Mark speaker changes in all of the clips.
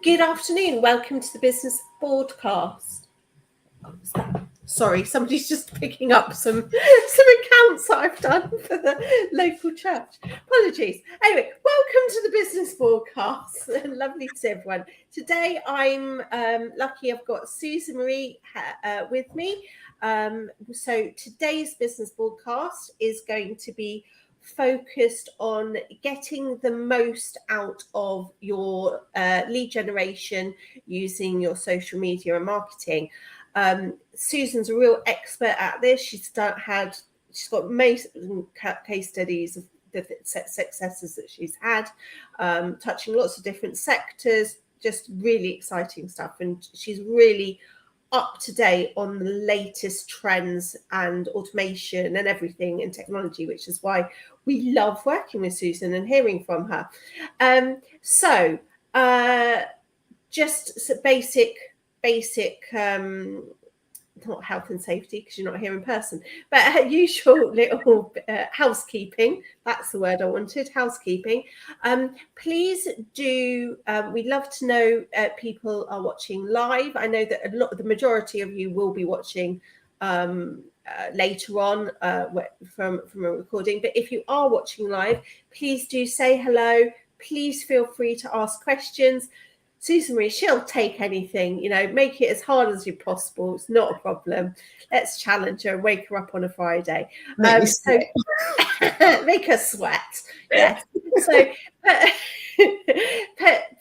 Speaker 1: Good afternoon. Welcome to the Business Broadcast. Sorry, somebody's just picking up some accounts that I've done for the local church. Apologies. Anyway, welcome to the Business Broadcast. Lovely to see everyone. Today I'm lucky I've got Susan Marie with me. So today's Business Broadcast is going to be focused on getting the most out of your lead generation using your social media and marketing. Susan's a real expert at this. She's got amazing case studies of the successes that she's had, touching lots of different sectors, just really exciting stuff. And she's really up to date on the latest trends and automation and everything in technology, which is why we love working with Susan and hearing from her. Just some basic not health and safety because you're not here in person, but usual little housekeeping. That's the word I wanted, housekeeping. Please do, we'd love to know people are watching live. I know that the majority of you will be watching later on from a recording, but if you are watching live, please do say hello. Please feel free to ask questions. Susan Marie, she'll take anything, make it as hard as you possible. It's not a problem. Let's challenge her and wake her up on a Friday. Make her sweat. Yes. So,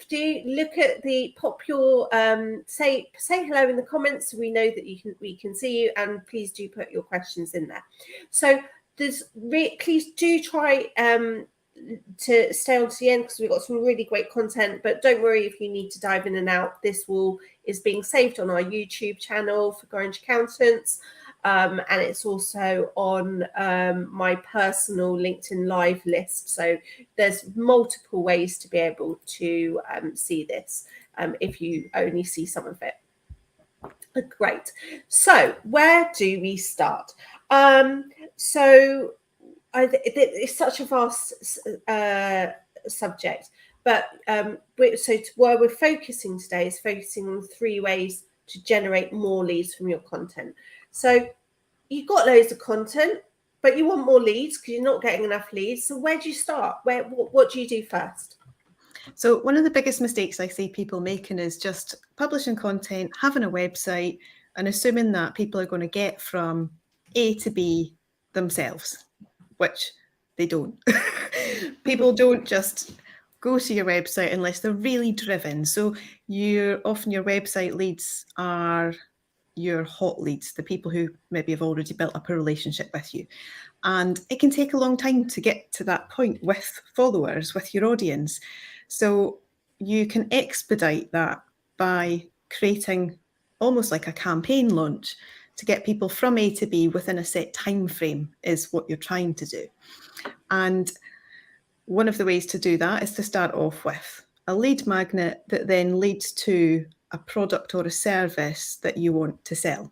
Speaker 1: do you look at pop your say hello in the comments so we know that we can see you, and please do put your questions in there. So please do try to stay on to the end because we've got some really great content, but don't worry if you need to dive in and out. This is being saved on our YouTube channel for Orange Accountants, and it's also on my personal LinkedIn Live list. So there's multiple ways to be able to see this if you only see some of it. Great. So where do we start? It's such a vast subject, but where we're focusing today is focusing on 3 ways to generate more leads from your content. So you've got loads of content, but you want more leads because you're not getting enough leads. So where do you start? What do you do first?
Speaker 2: So one of the biggest mistakes I see people making is just publishing content, having a website, and assuming that people are going to get from A to B themselves, which they don't. People don't just go to your website unless they're really driven. So often your website leads are your hot leads, the people who maybe have already built up a relationship with you. And it can take a long time to get to that point with followers, with your audience. So you can expedite that by creating almost like a campaign launch to get people from A to B within a set time frame is what you're trying to do. And one of the ways to do that is to start off with a lead magnet that then leads to a product or a service that you want to sell.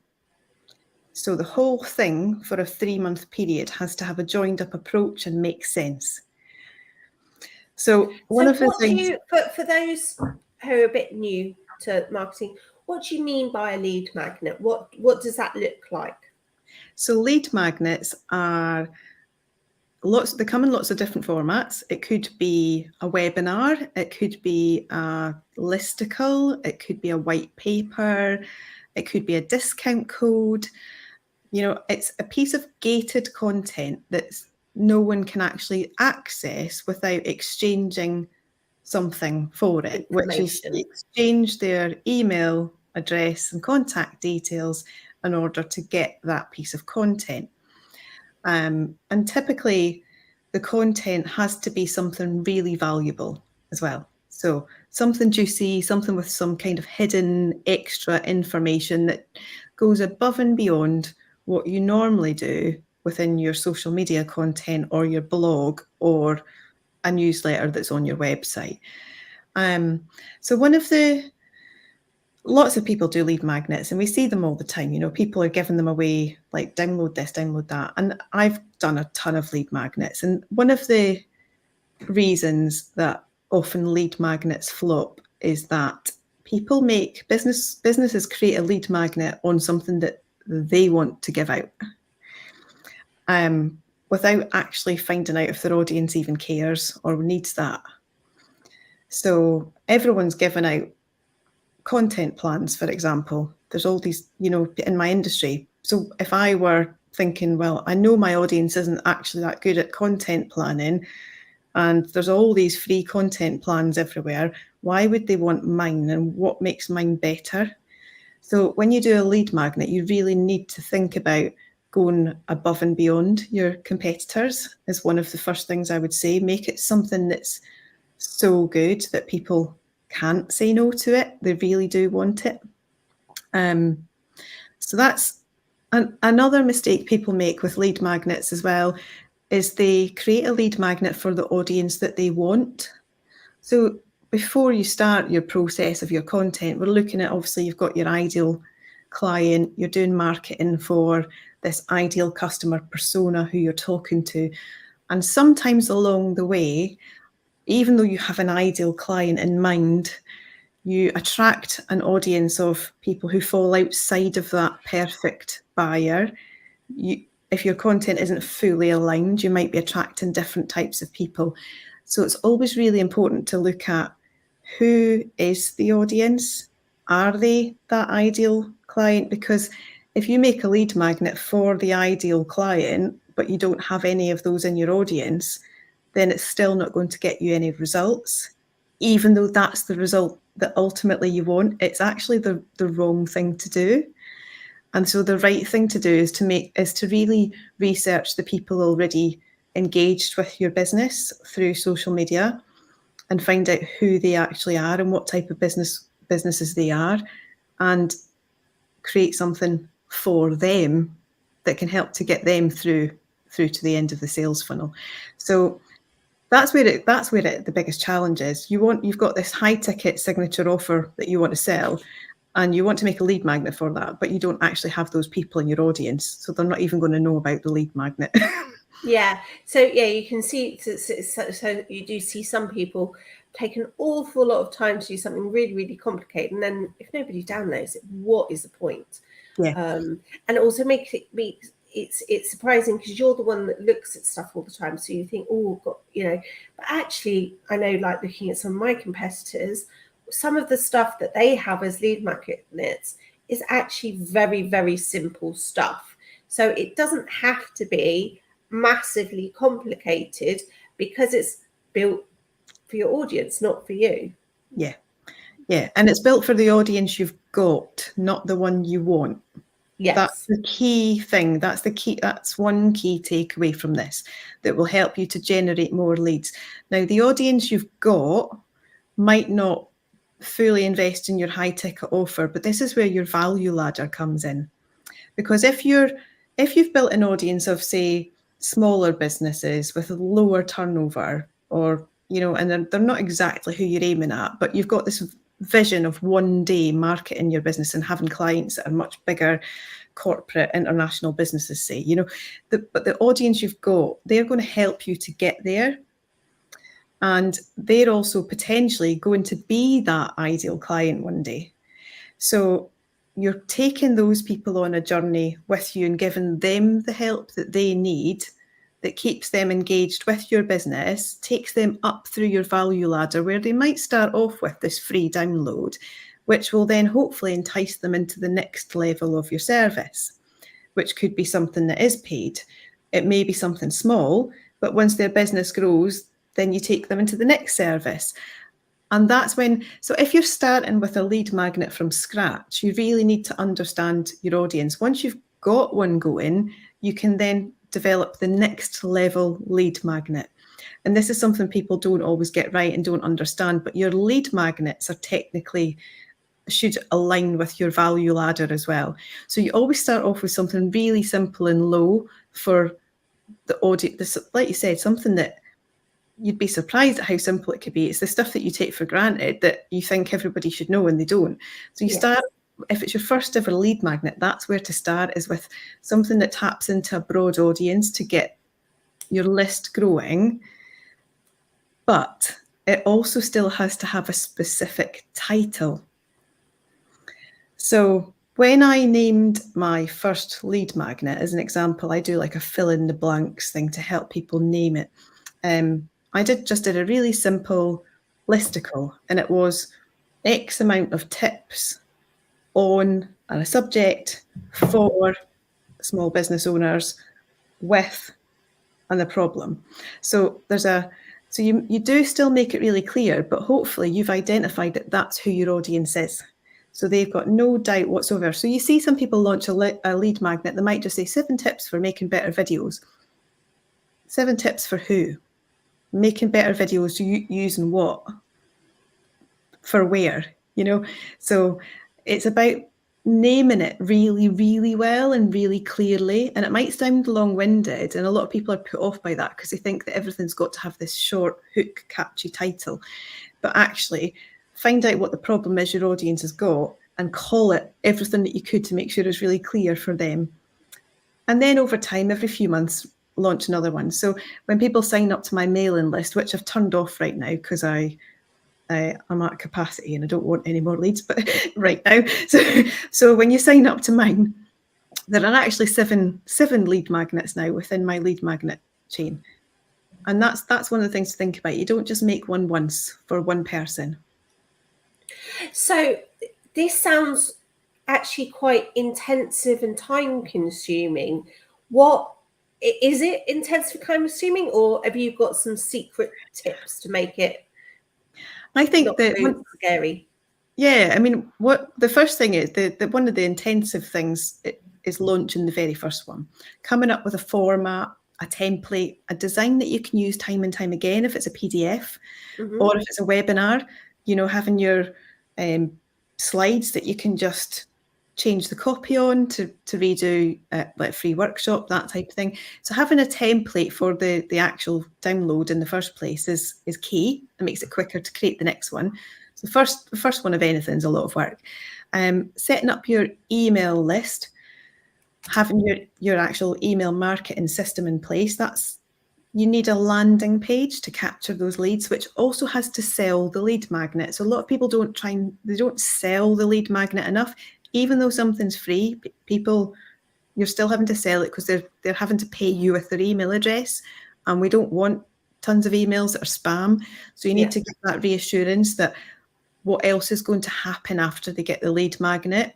Speaker 2: So the whole thing for a 3-month period has to have a joined up approach and make sense. So one of the things
Speaker 1: for those who are a bit new to marketing, what do you mean by a lead magnet? What does that look like?
Speaker 2: So lead magnets are they come in lots of different formats. It could be a webinar, it could be a listicle, it could be a white paper, it could be a discount code. It's a piece of gated content that's no one can actually access without exchanging something for it, which is exchange their email address and contact details in order to get that piece of content. And typically the content has to be something really valuable as well. So something juicy, something with some kind of hidden extra information that goes above and beyond what you normally do within your social media content or your blog or a newsletter that's on your website. So lots of people do lead magnets and we see them all the time. People are giving them away, like download this, download that. And I've done a ton of lead magnets. And one of the reasons that often lead magnets flop is that businesses create a lead magnet on something that they want to give out, without actually finding out if their audience even cares or needs that. So everyone's given out content plans, for example. There's all these, in my industry. So if I were thinking, well, I know my audience isn't actually that good at content planning, and there's all these free content plans everywhere, why would they want mine, and what makes mine better? So when you do a lead magnet, you really need to think about going above and beyond your competitors is one of the first things I would say. Make it something that's so good that people can't say no to it. They really do want it. So that's another mistake people make with lead magnets as well, is they create a lead magnet for the audience that they want. So before you start your process of your content, we're looking at, obviously, you've got your ideal client, you're doing marketing for this ideal customer persona who you're talking to. And sometimes along the way, even though you have an ideal client in mind, you attract an audience of people who fall outside of that perfect buyer. If your content isn't fully aligned, you might be attracting different types of people. So it's always really important to look at who is the audience. Are they that ideal client? Because if you make a lead magnet for the ideal client, but you don't have any of those in your audience, then it's still not going to get you any results. Even though that's the result that ultimately you want, it's actually the wrong thing to do. And so the right thing to do is to really research the people already engaged with your business through social media and find out who they actually are and what type of businesses they are, and create something for them that can help to get them through to the end of the sales funnel. So that's where the biggest challenge is. You've got this high ticket signature offer that you want to sell, and you want to make a lead magnet for that, but you don't actually have those people in your audience, so they're not even going to know about the lead magnet.
Speaker 1: Yeah. So yeah, you can see. So you do see some people take an awful lot of time to do something really, really complicated, and then if nobody downloads it, what is the point?
Speaker 2: Yeah.
Speaker 1: And also it's surprising because you're the one that looks at stuff all the time, so you think, oh, got But actually, I know, like looking at some of my competitors, some of the stuff that they have as lead magnets is actually very, very simple stuff. So it doesn't have to be massively complicated because it's built for your audience, not for you.
Speaker 2: Yeah. And it's built for the audience you've got, not the one you want.
Speaker 1: Yes.
Speaker 2: That's the key thing. That's one key takeaway from this that will help you to generate more leads. Now, the audience you've got might not fully invest in your high ticket offer, but this is where your value ladder comes in. Because if you've built an audience of, say, smaller businesses with a lower turnover, or and they're not exactly who you're aiming at, but you've got this vision of one day marketing your business and having clients that are much bigger, corporate international businesses, say, but the audience you've got, they're going to help you to get there, and they're also potentially going to be that ideal client one day. So you're taking those people on a journey with you and giving them the help that they need, that keeps them engaged with your business, takes them up through your value ladder, where they might start off with this free download, which will then hopefully entice them into the next level of your service, which could be something that is paid. It may be something small, but once their business grows, then you take them into the next service. And that's so if you're starting with a lead magnet from scratch, you really need to understand your audience. Once you've got one going, you can then develop the next level lead magnet. And this is something people don't always get right and don't understand, but your lead magnets should align with your value ladder as well. So you always start off with something really simple and low for the audience. Like you said, something that you'd be surprised at how simple it could be. It's the stuff that you take for granted that you think everybody should know and they don't. So you start, if it's your first ever lead magnet, that's where to start, is with something that taps into a broad audience to get your list growing. But it also still has to have a specific title. So when I named my first lead magnet, as an example, I do like a fill in the blanks thing to help people name it. I did a really simple listicle, and it was X amount of tips on a subject for small business owners with and the problem. So you do still make it really clear, but hopefully you've identified that that's who your audience is. So they've got no doubt whatsoever. So you see some people launch a lead magnet, they might just say 7 tips for making better videos. 7 tips for who? Making better videos, using what? For where? So it's about naming it really, really well and really clearly. And it might sound long-winded, and a lot of people are put off by that because they think that everything's got to have this short, hook, catchy title. But actually, find out what the problem is your audience has got and call it everything that you could to make sure it's really clear for them. And then over time, every few months, launch another one. So when people sign up to my mailing list, which I've turned off right now because I'm at capacity and I don't want any more leads, but right now. So when you sign up to mine, there are actually seven lead magnets now within my lead magnet chain. And that's one of the things to think about. You don't just make one once for one person.
Speaker 1: So this sounds actually quite intensive and time consuming. What is it, intensive time consuming, or have you got some secret tips to make it
Speaker 2: I think that
Speaker 1: scary?
Speaker 2: Yeah, I mean, what the first thing is that one of the intensive things is launching the very first one, coming up with a format, a template, a design that you can use time and time again if it's a PDF, or if it's a webinar, having your slides that you can just change the copy on to redo like a free workshop, that type of thing. So having a template for the actual download in the first place is key. It makes it quicker to create the next one. So the first one of anything is a lot of work. Setting up your email list, having your actual email marketing system in place. You need a landing page to capture those leads, which also has to sell the lead magnet. So a lot of people don't sell the lead magnet enough. Even though something's free, you're still having to sell it because they're having to pay you with their email address, and we don't want tons of emails that are spam. So you need to get that reassurance that what else is going to happen after they get the lead magnet.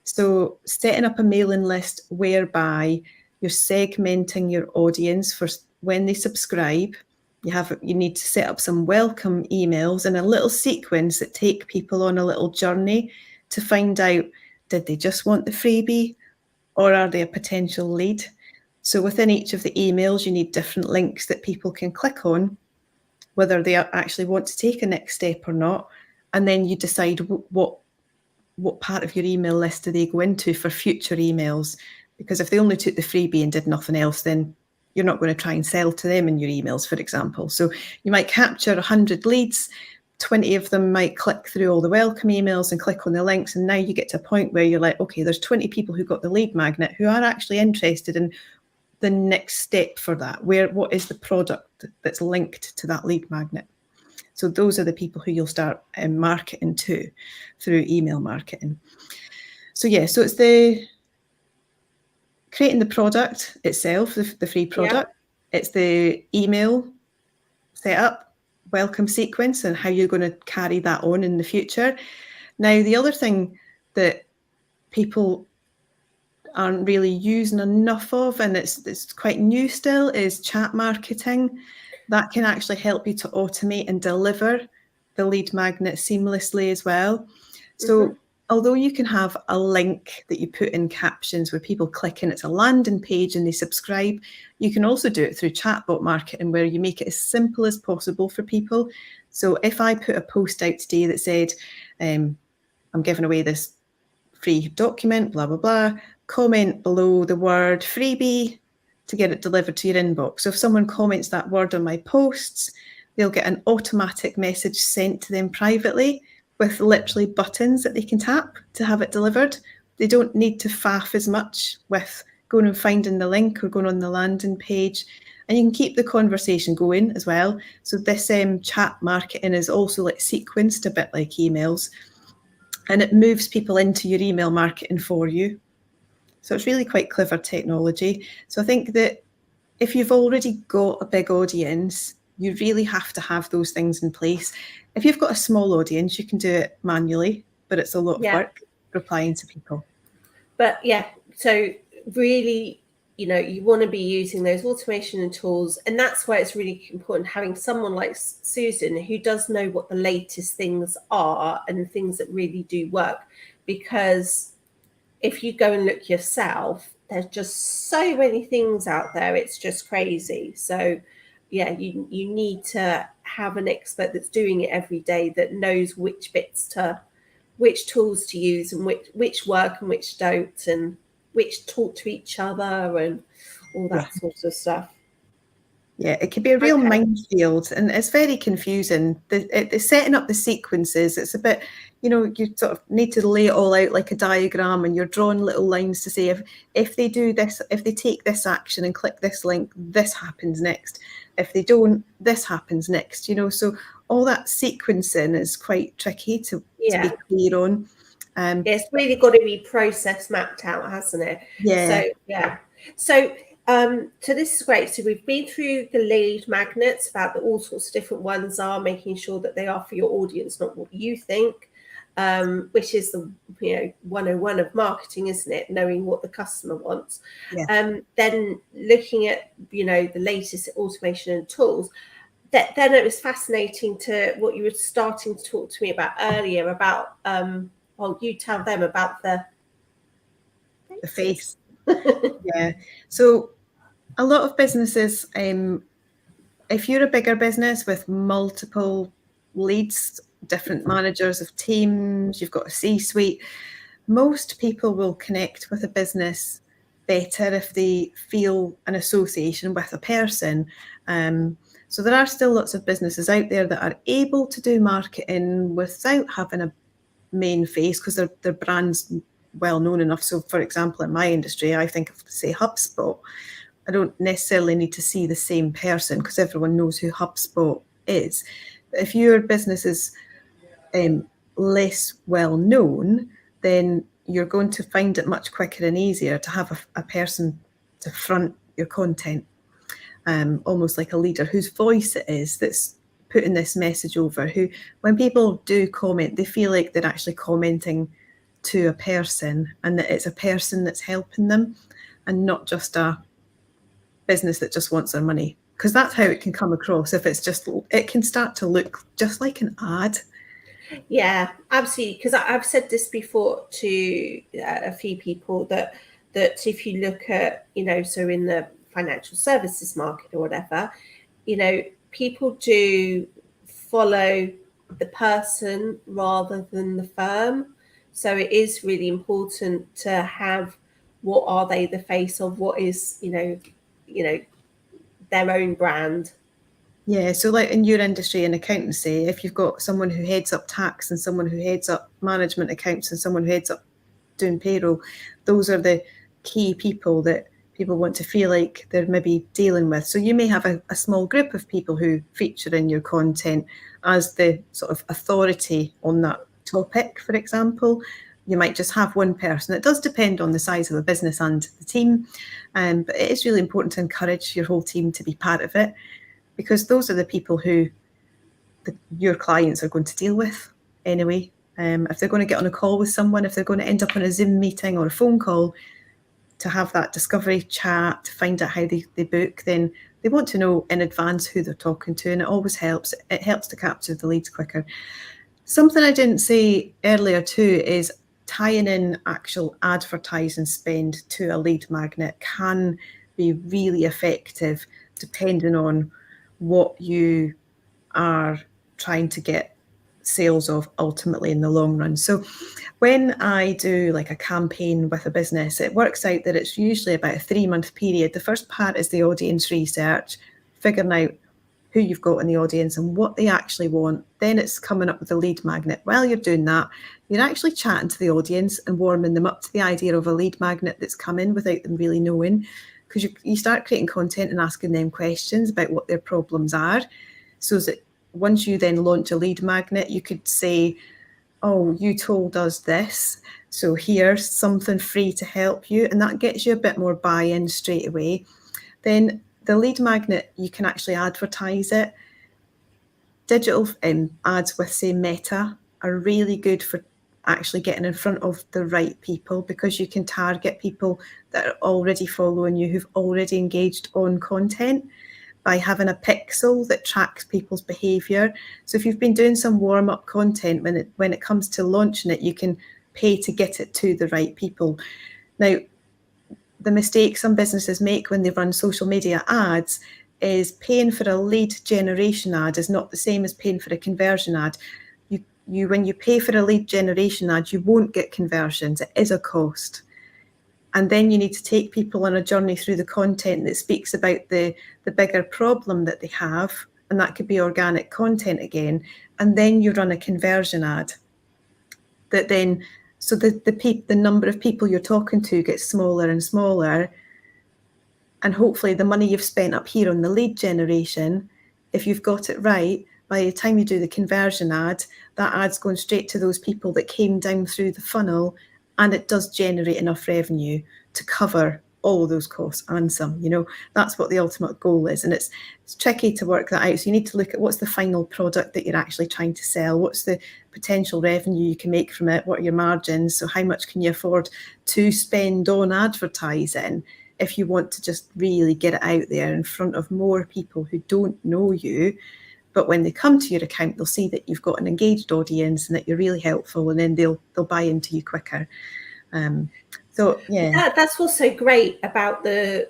Speaker 2: So setting up a mailing list whereby you're segmenting your audience for when they subscribe. You need to set up some welcome emails and a little sequence that take people on a little journey to find out, did they just want the freebie or are they a potential lead? So within each of the emails, you need different links that people can click on, whether they actually want to take a next step or not. And then you decide what part of your email list do they go into for future emails. Because if they only took the freebie and did nothing else, then you're not going to try and sell to them in your emails, for example. So you might capture 100 leads, 20 of them might click through all the welcome emails and click on the links. And now you get to a point where you're like, okay, there's 20 people who got the lead magnet who are actually interested in the next step for that. What is the product that's linked to that lead magnet? So those are the people who you'll start marketing to through email marketing. So so it's creating the product itself, the free product. Yeah. It's the email setup, welcome sequence, and how you're going to carry that on in the future. Now, the other thing that people aren't really using enough of, and it's quite new still, is chat marketing. That can actually help you to automate and deliver the lead magnet seamlessly as well. So although you can have a link that you put in captions where people click and it's a landing page and they subscribe, you can also do it through chatbot marketing where you make it as simple as possible for people. So if I put a post out today that said, I'm giving away this free document, blah, blah, blah, comment below the word freebie to get it delivered to your inbox. So if someone comments that word on my posts, they'll get an automatic message sent to them privately with literally buttons that they can tap to have it delivered. They don't need to faff as much with going and finding the link or going on the landing page. And you can keep the conversation going as well. So this chat marketing is also like sequenced a bit like emails. and it moves people into your email marketing for you. So it's really quite clever technology. So I think that if you've already got a big audience, you really have to have those things in place. If you've got a small audience, you can do it manually, but it's a lot of work replying to people.
Speaker 1: But yeah, so really, you want to be using those automation and tools, and that's why it's really important having someone like Susan who does know what the latest things are and things that really do work. Because if you go and look yourself, there's just so many things out there, it's just crazy. So yeah, you need to have an expert that's doing it every day, that knows which tools to use and which work and which don't, and which talk to each other and all that sort of stuff.
Speaker 2: Yeah, it can be a real minefield, and it's very confusing. The setting up the sequences, it's a bit, you sort of need to lay it all out like a diagram, and you're drawing little lines to say if they do this, if they take this action and click this link, this happens next. If they don't, this happens next. So all that sequencing is quite tricky to be clear on.
Speaker 1: It's really got to be process mapped out, hasn't it?
Speaker 2: Yeah.
Speaker 1: So this is great. So we've been through the lead magnets, about all sorts of different ones are, making sure that they are for your audience, not what you think, which is the 101 of marketing, isn't it? Knowing what the customer wants.
Speaker 2: Yeah.
Speaker 1: Then looking at the latest automation and tools. Then it was fascinating to what you were starting to talk to me about earlier about well, you tell them about the
Speaker 2: face. Yeah. So a lot of businesses, if you're a bigger business with multiple leads, different managers of teams, you've got a C-suite, most people will connect with a business better if they feel an association with a person. So there are still lots of businesses out there that are able to do marketing without having a main face, because their brand's well known enough. So for example, in my industry, I think of, say, HubSpot. I don't necessarily need to see the same person because everyone knows who HubSpot is. But if your business is less well known, then you're going to find it much quicker and easier to have a person to front your content, almost like a leader whose voice it is that's putting this message over, who, when people do comment, they feel like they're actually commenting to a person, and that it's a person that's helping them and not just a business that just wants their money. Because that's how it can come across. If it's just, it can start to look just like an ad.
Speaker 1: Yeah, absolutely. Because I've said this before to a few people that if you look at, so in the financial services market or whatever, people do follow the person rather than the firm. So it is really important to have, what are they the face of, what is, their own brand.
Speaker 2: Yeah, so like in your industry in accountancy, if you've got someone who heads up tax and someone who heads up management accounts and someone who heads up doing payroll, those are the key people that people want to feel like they're maybe dealing with. So you may have a small group of people who feature in your content as the sort of authority on that topic, for example. You might just have one person. It does depend on the size of the business and the team, but it is really important to encourage your whole team to be part of it, because those are the people who your clients are going to deal with anyway. If they're going to get on a call with someone, if they're going to end up on a Zoom meeting or a phone call to have that discovery chat, to find out how they book, then they want to know in advance who they're talking to, and it always helps. It helps to capture the leads quicker. Something I didn't say earlier too is tying in actual advertising spend to a lead magnet can be really effective depending on what you are trying to get sales of ultimately in the long run. So when I do like a campaign with a business, it works out that it's usually about a 3-month period. The first part is the audience research, figuring out who you've got in the audience and what they actually want. Then it's coming up with a lead magnet. While you're doing that, you're actually chatting to the audience and warming them up to the idea of a lead magnet that's coming without them really knowing, because you start creating content and asking them questions about what their problems are. So that once you then launch a lead magnet, you could say, oh, you told us this, so here's something free to help you, and that gets you a bit more buy-in straight away. Then the lead magnet, you can actually advertise it. Digital ads with, say, Meta are really good for actually getting in front of the right people, because you can target people that are already following you, who've already engaged on content, by having a pixel that tracks people's behaviour. So if you've been doing some warm-up content, when it comes to launching it, you can pay to get it to the right people. Now, the mistake some businesses make when they run social media ads is paying for a lead generation ad is not the same as paying for a conversion ad. When you pay for a lead generation ad, you won't get conversions. It is a cost. And then you need to take people on a journey through the content that speaks about the bigger problem that they have, and that could be organic content again. And then you run a conversion ad that then, so the number of people you're talking to gets smaller and smaller. And hopefully the money you've spent up here on the lead generation, if you've got it right, by the time you do the conversion ad, that ad's going straight to those people that came down through the funnel, and it does generate enough revenue to cover all of those costs and some. That's what the ultimate goal is. And it's tricky to work that out. So you need to look at what's the final product that you're actually trying to sell, what's the potential revenue you can make from it, what are your margins, so how much can you afford to spend on advertising if you want to just really get it out there in front of more people who don't know you. But when they come to your account, they'll see that you've got an engaged audience and that you're really helpful, and then they'll buy into you quicker. So yeah,
Speaker 1: that's also great about the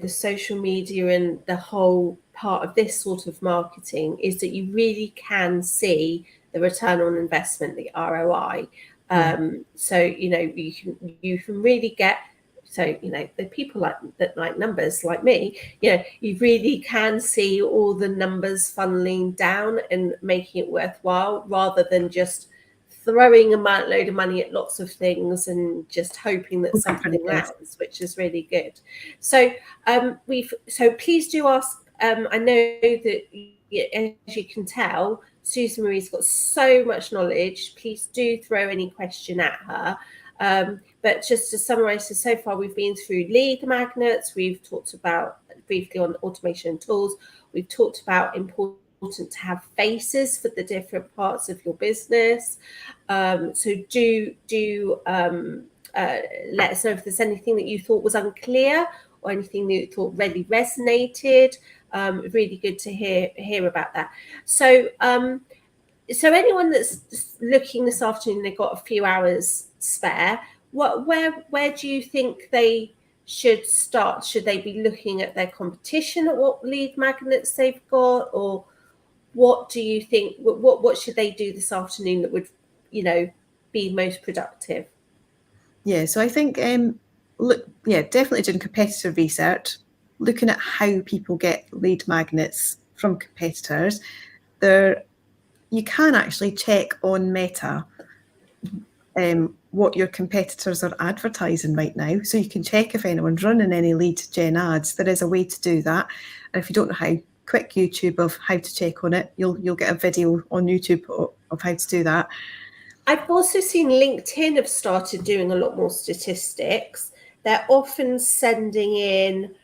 Speaker 1: social media and the whole part of this sort of marketing, is that you really can see the return on investment, the ROI. So you can really get. So, the people that like numbers like me, you really can see all the numbers funneling down and making it worthwhile, rather than just throwing a load of money at lots of things and just hoping that something lands, which is really good. So so please do ask. I know that, as you can tell, Susan Marie's got so much knowledge. Please do throw any question at her. But just to summarize, so far we've been through lead magnets, we've talked about briefly on automation tools, we've talked about important to have faces for the different parts of your business. So do let us know if there's anything that you thought was unclear or anything that you thought really resonated. Really good to hear about that. So anyone that's looking this afternoon, they've got a few hours spare, where do you think they should start? Should they be looking at their competition, at what lead magnets they've got, or what do you think, what should they do this afternoon that would be most productive?
Speaker 2: Yeah, so I think definitely doing competitor research, looking at how people get lead magnets from competitors. You can actually check on Meta what your competitors are advertising right now. So you can check if anyone's running any lead gen ads. There is a way to do that. And if you don't know how, quick YouTube of how to check on it. You'll get a video on YouTube of how to do that.
Speaker 1: I've also seen LinkedIn have started doing a lot more statistics. They're often sending in,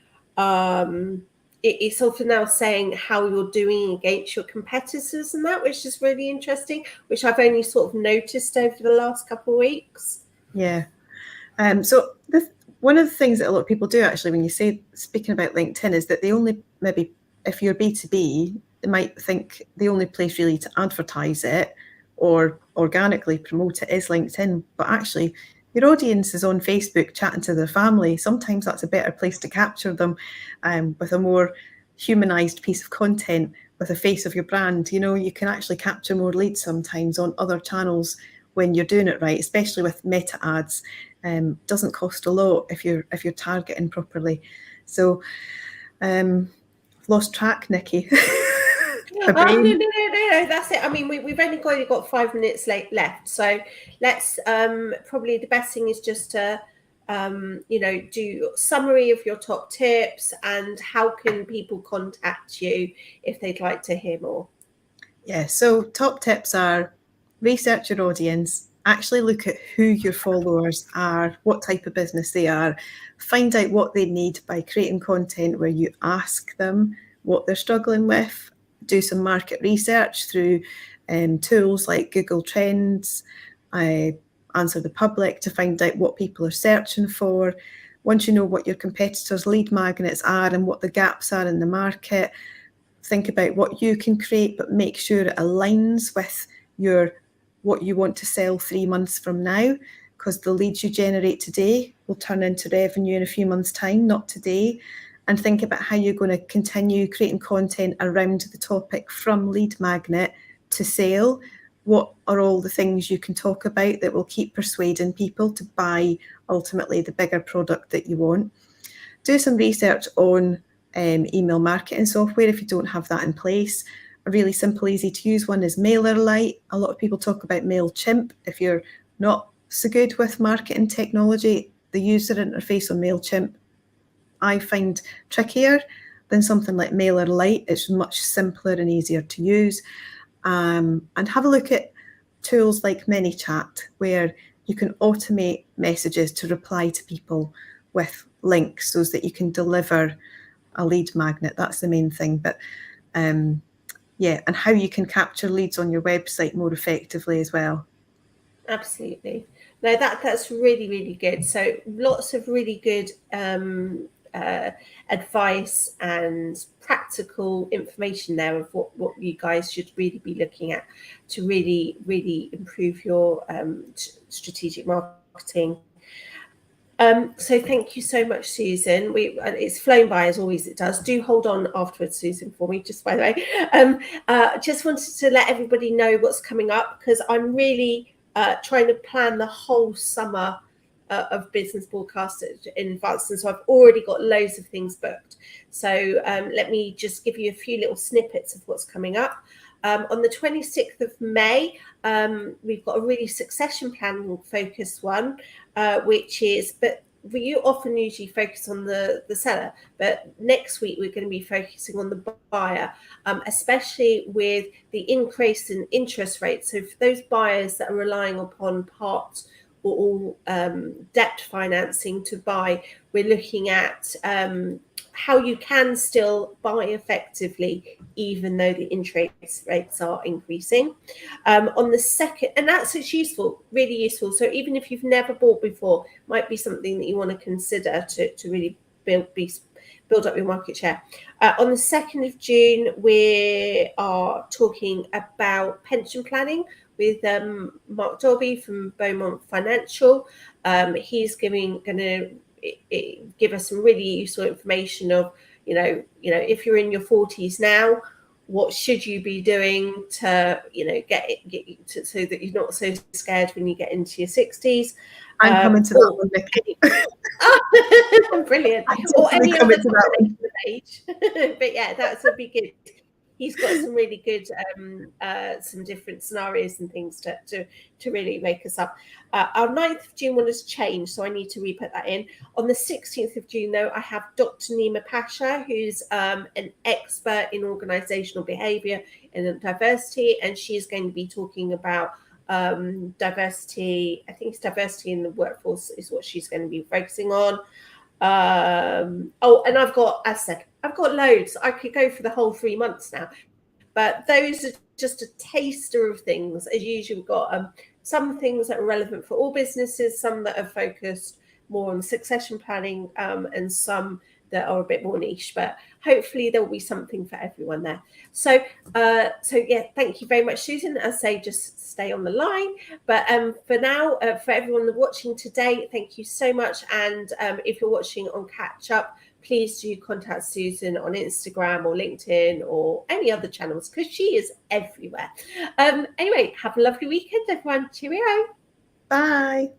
Speaker 1: it's often now saying how you're doing against your competitors and that, which is really interesting, which I've only sort of noticed over the last couple of weeks.
Speaker 2: Yeah. So one of the things that a lot of people do actually, when you say, speaking about LinkedIn, is that they only, maybe if you're B2B, they might think the only place really to advertise it or organically promote it is LinkedIn. But actually, your audience is on Facebook chatting to their family. Sometimes that's a better place to capture them with a more humanized piece of content with a face of your brand. You can actually capture more leads sometimes on other channels when you're doing it right, especially with meta ads. Doesn't cost a lot if you're targeting properly. So lost track, Nikki.
Speaker 1: No, that's it. I mean, we've only got 5 minutes left, so let's probably the best thing is just to do a summary of your top tips and how can people contact you if they'd like to hear more.
Speaker 2: Yeah, so top tips are research your audience, actually look at who your followers are, what type of business they are, find out what they need by creating content where you ask them what they're struggling with, do some market research through tools like Google Trends, Answer the Public to find out what people are searching for. Once you know what your competitors' lead magnets are and what the gaps are in the market, think about what you can create, but make sure it aligns with what you want to sell 3 months from now, because the leads you generate today will turn into revenue in a few months' time, not today. And think about how you're going to continue creating content around the topic from lead magnet to sale. What are all the things you can talk about that will keep persuading people to buy ultimately the bigger product that you want? Do some research on email marketing software if you don't have that in place. A really simple, easy to use one is MailerLite. A lot of people talk about MailChimp. If you're not so good with marketing technology, the user interface on MailChimp I find trickier than something like MailerLite. It's much simpler and easier to use. And have a look at tools like ManyChat, where you can automate messages to reply to people with links so that you can deliver a lead magnet. That's the main thing. But yeah, and how you can capture leads on your website more effectively as well.
Speaker 1: Absolutely. No, that's really, really good. So lots of really good advice and practical information there of what you guys should really be looking at to really, really improve your strategic marketing. So thank you so much, Susan. It's flown by as always it does. Do hold on afterwards, Susan, for me, just by the way. Just wanted to let everybody know what's coming up, because I'm really trying to plan the whole summer of business broadcast in advance, and so I've already got loads of things booked. So let me just give you a few little snippets of what's coming up. On the 26th of May, we've got a really succession planning focused one, which is, but we often usually focus on the seller, but next week we're going to be focusing on the buyer, especially with the increase in interest rates. So for those buyers that are relying upon part or all debt financing to buy, we're looking at how you can still buy effectively even though the interest rates are increasing. On the second, and that's useful, really useful. So even if you've never bought before, might be something that you want to consider to really build up your market share. On the 2nd of June, we are talking about pension planning with Mark Dolby from Beaumont Financial. He's going to give us some really useful information of, you know, if you're in your 40s now, what should you be doing to, get to, so that you're not so scared when you get into your 60s.
Speaker 2: I'm coming to that one, Vicky.
Speaker 1: Brilliant. Or any other age. But yeah, that would be good. He's got some really good, some different scenarios and things to really wake us up. Our 9th of June one has changed, so I need to re-put that in. On the 16th of June, though, I have Dr. Nima Pasha, who's an expert in organisational behaviour and diversity, and she's going to be talking about diversity. I think it's diversity in the workforce is what she's going to be focusing on. And I've got, as I said, I've got loads. I could go for the whole 3 months now, but those are just a taster of things. As usual, we've got some things that are relevant for all businesses, some that are focused more on succession planning, and some that are a bit more niche, but hopefully there will be something for everyone there. So yeah, thank you very much, Susan. As I say, just stay on the line. But for now, for everyone watching today, thank you so much. And if you're watching on Catch Up, please do contact Susan on Instagram or LinkedIn or any other channels, because she is everywhere. Anyway, have a lovely weekend, everyone. Cheerio.
Speaker 2: Bye.